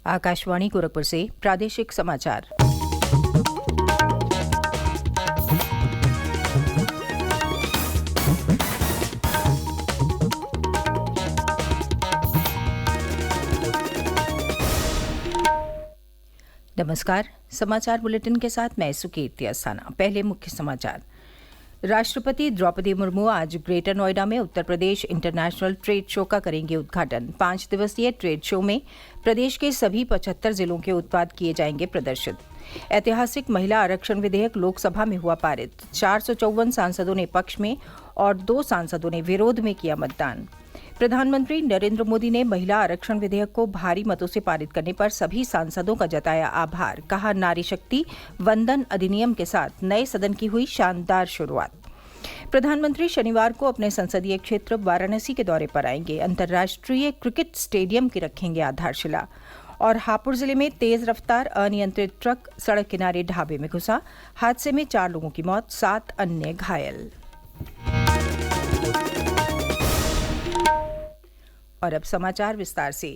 आकाशवाणी गोरखपुर से प्रादेशिक समाचार। नमस्कार। समाचार बुलेटिन के साथ मैं सुकीर्ति अस्थाना। पहले मुख्य समाचार। राष्ट्रपति द्रौपदी मुर्मू आज ग्रेटर नोएडा में Uttar Pradesh international trade show का करेंगे उद्घाटन। 5 दिवसीय ट्रेड शो में प्रदेश के सभी 75 जिलों के उत्पाद किए जाएंगे प्रदर्शित। ऐतिहासिक महिला आरक्षण विधेयक लोकसभा में हुआ पारित। 454 सांसदों ने पक्ष में और 2 सांसदों ने विरोध में किया मतदान। प्रधानमंत्री नरेंद्र मोदी ने महिला आरक्षण विधेयक को भारी मतों से पारित करने पर सभी सांसदों का जताया आभार। कहा, नारी शक्ति वंदन अधिनियम के साथ नए सदन की हुई शानदार शुरुआत। प्रधानमंत्री शनिवार को अपने संसदीय क्षेत्र वाराणसी के दौरे पर आएंगे। अंतर्राष्ट्रीय क्रिकेट स्टेडियम की रखेंगे आधारशिला। और हापुड़ जिले में तेज रफ्तार अनियंत्रित ट्रक सड़क किनारे ढाबे में घुसा। हादसे में 4 लोगों की मौत, 7 अन्य घायल। और अब समाचार विस्तार से।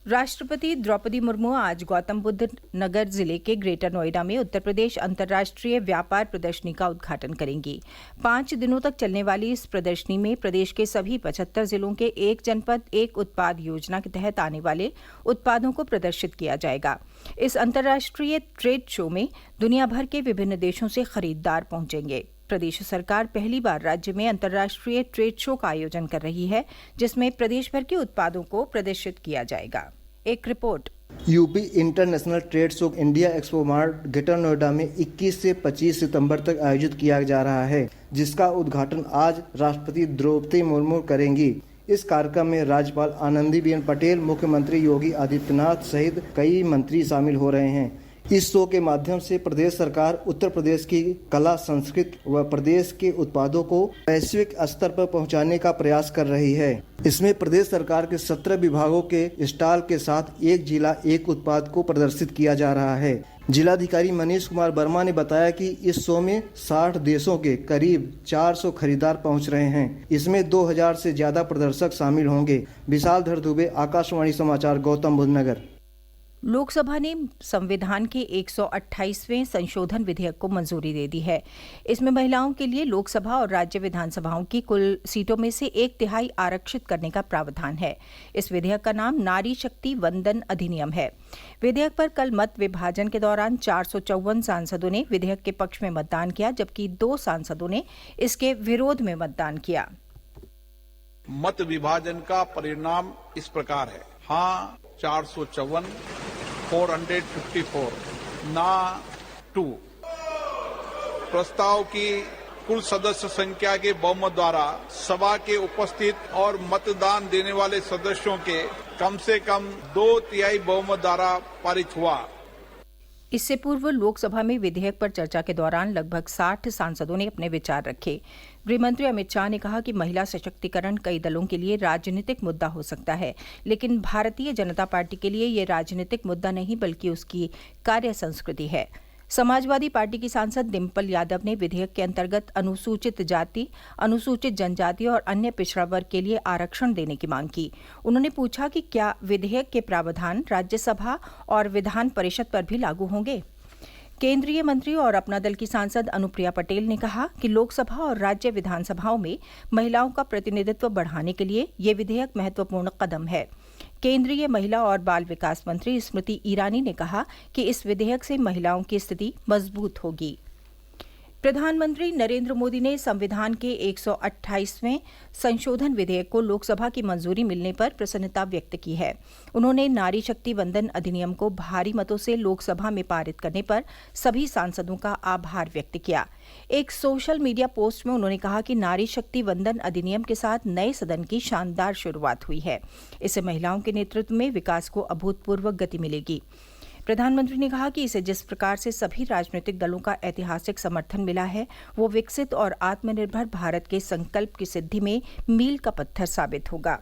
राष्ट्रपति द्रौपदी मुर्मू आज गौतम बुद्ध नगर जिले के ग्रेटर नोएडा में उत्तर प्रदेश अंतर्राष्ट्रीय व्यापार प्रदर्शनी का उद्घाटन करेंगी। 5 दिनों तक चलने वाली इस प्रदर्शनी में प्रदेश के सभी 75 जिलों के एक जनपद एक उत्पाद योजना के तहत आने वाले उत्पादों को प्रदर्शित किया जाएगा। इस अंतर्राष्ट्रीय ट्रेड शो में दुनिया भर के विभिन्न देशों से खरीददार पहुंचेंगे। प्रदेश सरकार पहली बार राज्य में अंतर्राष्ट्रीय ट्रेड शो का आयोजन कर रही है, जिसमें प्रदेश भर के उत्पादों को प्रदर्शित किया जाएगा। एक report. UP international trade show India expo mart greater Noida में 21 से 25 सितंबर तक आयोजित किया जा रहा है, जिसका उद्घाटन आज राष्ट्रपति द्रौपदी मुर्मू करेंगी। इस कार्यक्रम में राज्यपाल आनंदीबेन पटेल, मुख्यमंत्री योगी आदित्यनाथ सहित कई मंत्री शामिल हो रहे हैं। इस शो के माध्यम से प्रदेश सरकार उत्तर प्रदेश की कला, संस्कृति व प्रदेश के उत्पादों को वैश्विक स्तर पर पहुंचाने का प्रयास कर रही है। इसमें प्रदेश सरकार के 17 विभागों के स्टॉल के साथ एक जिला एक उत्पाद को प्रदर्शित किया जा रहा है। जिलाधिकारी मनीष कुमार वर्मा ने बताया कि इस शो में 60 देशों के करीब 400 खरीदार पहुंच रहे हैं। इसमें 2000 से ज्यादा प्रदर्शक शामिल होंगे। विशालधर दुबे, आकाशवाणी समाचार, गौतम बुद्ध नगर। लोकसभा ने संविधान के 128वें संशोधन विधेयक को मंजूरी दे दी है। इसमें महिलाओं के लिए लोकसभा और राज्य विधानसभाओं की कुल सीटों में से 1/3 आरक्षित करने का प्रावधान है। इस विधेयक का नाम नारी शक्ति वंदन अधिनियम है। विधेयक पर कल मत विभाजन के दौरान 454 सांसदों ने विधेयक के पक्ष में मतदान किया, जबकि 2 सांसदों ने इसके विरोध में मतदान किया। मत विभाजन का परिणाम इस प्रकार है। हाँ 454, 454, ना 2। प्रस्ताव की कुल सदस्य संख्या के बहुमत द्वारा सभा के उपस्थित और मतदान देने वाले सदस्यों के कम से कम 2/3 बहुमत द्वारा पारित हुआ। इससे पूर्व लोकसभा में विधेयक पर चर्चा के दौरान लगभग 60 सांसदों ने अपने विचार रखे। गृहमंत्री अमित शाह ने कहा कि महिला सशक्तिकरण कई दलों के लिए राजनीतिक मुद्दा हो सकता है, लेकिन भारतीय जनता पार्टी के लिए ये राजनीतिक मुद्दा नहीं बल्कि उसकी कार्य संस्कृति है। समाजवादी पार्टी की सांसद डिम्पल यादव ने विधेयक के अंतर्गत अनुसूचित जाति, अनुसूचित जनजाति और अन्य पिछड़ा वर्ग के लिए आरक्षण देने की मांग की। उन्होंने पूछा कि क्या विधेयक के प्रावधान राज्यसभा और विधान परिषद पर भी लागू होंगे। केंद्रीय मंत्री और अपना दल की सांसद अनुप्रिया पटेल ने कहा कि लोकसभा और राज्य विधानसभाओं में महिलाओं का प्रतिनिधित्व बढ़ाने के लिए ये विधेयक महत्वपूर्ण कदम है। केंद्रीय महिला और बाल विकास मंत्री स्मृति ईरानी ने कहा कि इस विधेयक से महिलाओं की स्थिति मजबूत होगी। प्रधानमंत्री नरेंद्र मोदी ने संविधान के 128वें संशोधन विधेयक को लोकसभा की मंजूरी मिलने पर प्रसन्नता व्यक्त की है। उन्होंने नारी शक्ति वंदन अधिनियम को भारी मतों से लोकसभा में पारित करने पर सभी सांसदों का आभार व्यक्त किया। एक सोशल मीडिया पोस्ट में उन्होंने कहा कि नारी शक्ति वंदन अधिनियम के साथ नए सदन की शानदार शुरुआत हुई है। इससे महिलाओं के नेतृत्व में विकास को अभूतपूर्व गति मिलेगी। प्रधानमंत्री ने कहा कि इसे जिस प्रकार से सभी राजनीतिक दलों का ऐतिहासिक समर्थन मिला है, वो विकसित और आत्मनिर्भर भारत के संकल्प की सिद्धि में मील का पत्थर साबित होगा।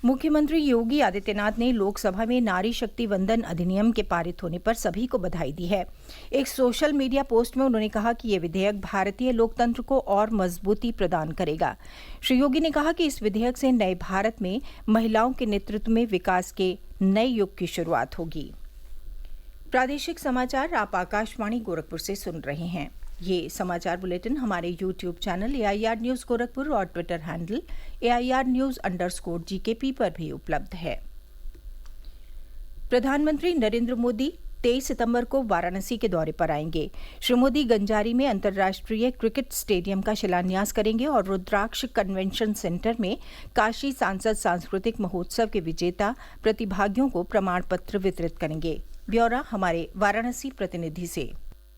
मुख्यमंत्री योगी आदित्यनाथ ने लोकसभा में नारी शक्ति वंदन अधिनियम के पारित होने पर सभी को बधाई दी है। एक सोशल मीडिया पोस्ट में उन्होंने कहा कि ये विधेयक भारतीय लोकतंत्र को और मजबूती प्रदान करेगा। श्री योगी ने कहा कि इस विधेयक से नए भारत में महिलाओं के नेतृत्व में विकास के नए युग की शुरुआत होगी। प्रादेशिक समाचार आप आकाशवाणी गोरखपुर से सुन रहे हैं। ये समाचार बुलेटिन हमारे YouTube channel AIR news Gorakhpur और ट्विटर हैंडल AIR_GKP पर भी उपलब्ध है। प्रधानमंत्री नरेंद्र मोदी 23 सितंबर को वाराणसी के दौरे पर आएंगे। श्री मोदी गंजारी में अंतर्राष्ट्रीय क्रिकेट स्टेडियम का शिलान्यास करेंगे और रुद्राक्ष कन्वेंशन सेंटर में काशी सांसद सांस्कृतिक महोत्सव के विजेता प्रतिभागियों को प्रमाण पत्र वितरित करेंगे। ब्यौरा हमारे वाराणसी प्रतिनिधि से।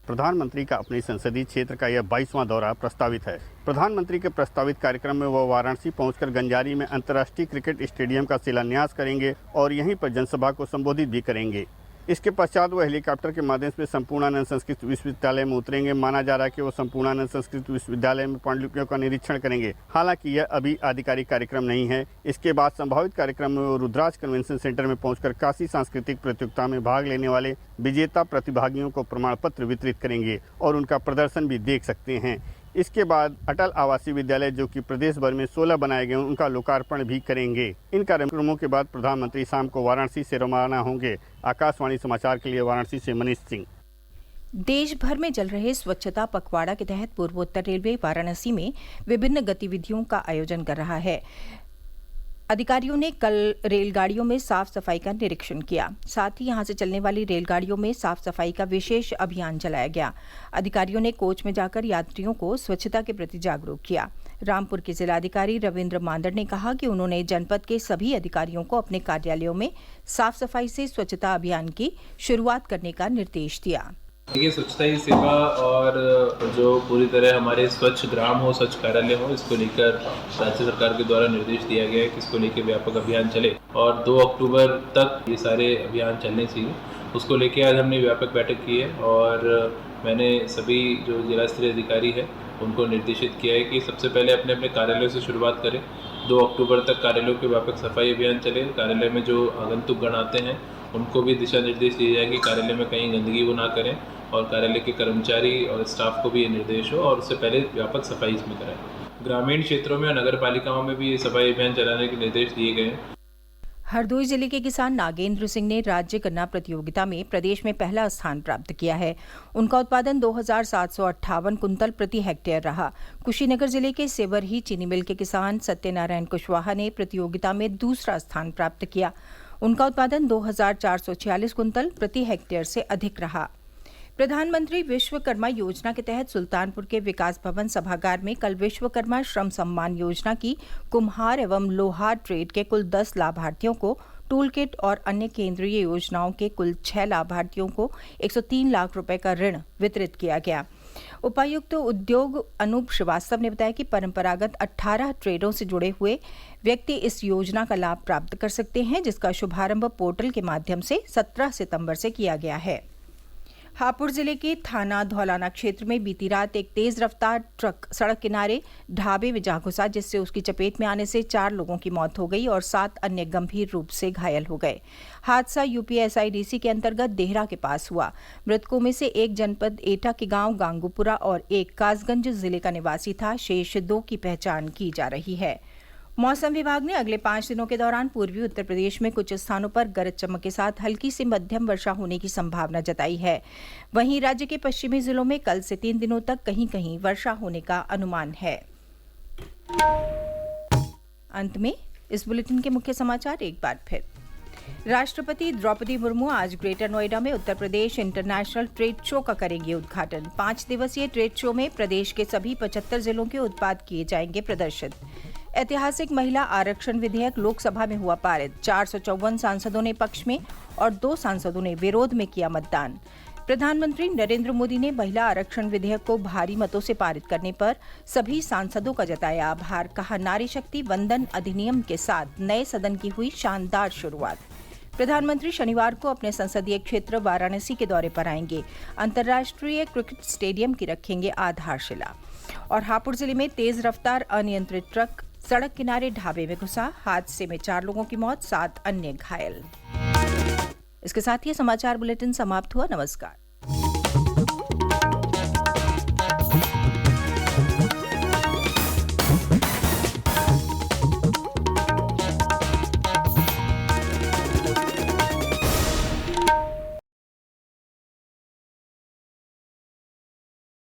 प्रधानमंत्री का अपने संसदीय क्षेत्र का यह 22वां दौरा प्रस्तावित है। प्रधानमंत्री के प्रस्तावित कार्यक्रम में वह वाराणसी पहुंचकर गंजारी में अंतर्राष्ट्रीय क्रिकेट स्टेडियम का शिलान्यास करेंगे और यहीं पर जनसभा को संबोधित भी करेंगे। इसके पश्चात वो हेलीकॉप्टर के माध्यम से संपूर्णानंद संस्कृत विश्वविद्यालय में उतरेंगे। माना जा रहा है कि वो संपूर्णानंद संस्कृत विश्वविद्यालय में पांडुलिपियों का निरीक्षण करेंगे। हालांकि यह अभी आधिकारिक कार्यक्रम नहीं है। इसके बाद संभावित कार्यक्रम में वो रुद्राक्ष कन्वेंशन सेंटर में पहुंचकर काशी सांस्कृतिक प्रतियोगिता में भाग लेने वाले विजेता प्रतिभागियों को प्रमाण पत्र वितरित करेंगे और उनका प्रदर्शन भी देख सकते हैं। इसके बाद अटल आवासीय विद्यालय जो कि प्रदेश भर में 16 बनाए गए उनका लोकार्पण भी करेंगे। इन कार्यक्रमों के बाद प्रधानमंत्री शाम को वाराणसी से रवाना होंगे। आकाशवाणी समाचार के लिए वाराणसी से मनीष सिंह। देश भर में चल रहे स्वच्छता पखवाड़ा के तहत पूर्वोत्तर रेलवे वाराणसी में विभिन्न गतिविधियों का आयोजन कर रहा है। अधिकारियों ने कल रेलगाड़ियों में साफ सफाई का निरीक्षण किया। साथ ही यहां से चलने वाली रेलगाड़ियों में साफ सफाई का विशेष अभियान चलाया गया। अधिकारियों ने कोच में जाकर यात्रियों को स्वच्छता के प्रति जागरूक किया। रामपुर के जिलाधिकारी रविंद्र मांदड़ ने कहा कि उन्होंने जनपद के सभी अधिकारियों को अपने कार्यालयों में साफ सफाई से स्वच्छता अभियान की शुरुआत करने का निर्देश दिया। देखिए, स्वच्छता ही सेवा और जो पूरी तरह हमारे स्वच्छ ग्राम हो, स्वच्छ कार्यालय हो, इसको लेकर राज्य सरकार के द्वारा निर्देश दिया गया है कि इसको लेकर व्यापक अभियान चले और 2 अक्टूबर तक ये सारे अभियान चलने चाहिए। उसको लेकर आज हमने व्यापक बैठक की है और मैंने सभी जो जिला स्तरीय अधिकारी है उनको निर्देशित किया है कि सबसे पहले अपने अपने कार्यालयों से शुरुआत करें। 2 अक्टूबर तक कार्यालयों के व्यापक सफाई अभियान चले। कार्यालय में जो आगंतुक गण आते हैं उनको भी दिशा निर्देश दिए जाए कि कार्यालय में कहीं गंदगी वो ना करें और कार्यालय के कर्मचारी और स्टाफ को भी ये निर्देश हो और उससे पहले व्यापक सफाई इसमें कराएं। ग्रामीण क्षेत्रों में और नगर पालिकाओं में भी ये सफाई अभियान चलाने के निर्देश दिए गए हैं। हरदोई जिले के किसान नागेंद्र सिंह ने राज्य गन्ना प्रतियोगिता में प्रदेश में पहला स्थान प्राप्त किया है। उनका उत्पादन 2758 कुंतल प्रति हेक्टेयर रहा। कुशीनगर जिले के सेवरही चीनी मिल के किसान सत्यनारायण कुशवाहा ने प्रतियोगिता में दूसरा स्थान प्राप्त किया। उनका उत्पादन 2446 कुंतल प्रति हेक्टेयर से अधिक रहा। प्रधानमंत्री विश्वकर्मा योजना के तहत सुल्तानपुर के विकास भवन सभागार में कल विश्वकर्मा श्रम सम्मान योजना की कुम्हार एवं लोहार ट्रेड के कुल 10 लाभार्थियों को टूल किट और अन्य केंद्रीय योजनाओं के कुल 6 लाभार्थियों को 103 लाख रुपए का ऋण वितरित किया गया। उपायुक्त उद्योग अनूप श्रीवास्तव ने बताया कि परंपरागत 18 ट्रेडों से जुड़े हुए व्यक्ति इस योजना का लाभ प्राप्त कर सकते हैं, जिसका शुभारंभ पोर्टल के माध्यम से 17 सितंबर से किया गया है। हापुड़ जिले के थाना धौलाना क्षेत्र में बीती रात एक तेज रफ्तार ट्रक सड़क किनारे ढाबे में जा घुसा, जिससे उसकी चपेट में आने से 4 लोगों की मौत हो गई और 7 अन्य गंभीर रूप से घायल हो गए। हादसा यूपी SIDC के अंतर्गत देहरा के पास हुआ। मृतकों में से एक जनपद एटा के गांव गांगूपुरा और एक कासगंज जिले का निवासी था। शेष 2 की पहचान की जा रही है। मौसम विभाग ने अगले 5 दिनों के दौरान पूर्वी उत्तर प्रदेश में कुछ स्थानों पर गरज चमक के साथ हल्की से मध्यम वर्षा होने की संभावना जताई है। वहीं राज्य के पश्चिमी जिलों में कल से 3 दिनों तक कहीं कहीं वर्षा होने का अनुमान है। अंत में इस बुलेटिन के मुख्य समाचार एक बार फिर। राष्ट्रपति द्रौपदी मुर्मू आज ग्रेटर नोएडा में Uttar Pradesh international trade show का करेंगे उद्घाटन। 5 दिवसीय ट्रेड शो में प्रदेश के सभी 75 जिलों के उत्पाद किए जाएंगे प्रदर्शित। ऐतिहासिक महिला आरक्षण विधेयक लोकसभा में हुआ पारित। 454 सांसदों ने पक्ष में और 2 सांसदों ने विरोध में किया मतदान। प्रधानमंत्री नरेंद्र मोदी ने महिला आरक्षण विधेयक को भारी मतों से पारित करने पर सभी सांसदों का जताया आभार। कहा, नारी शक्ति वंदन अधिनियम के साथ नए सदन की हुई शानदार शुरुआत। प्रधानमंत्री शनिवार को अपने संसदीय क्षेत्र वाराणसी के दौरे पर आएंगे। अंतर्राष्ट्रीय क्रिकेट स्टेडियम की रखेंगे आधारशिला। और हापुड़ जिले में तेज रफ्तार अनियंत्रित ट्रक सड़क किनारे ढाबे में घुसा, हादसे में 4 लोगों की मौत, 7 अन्य घायल। इसके साथ ही समाचार बुलेटिन समाप्त हुआ। नमस्कार।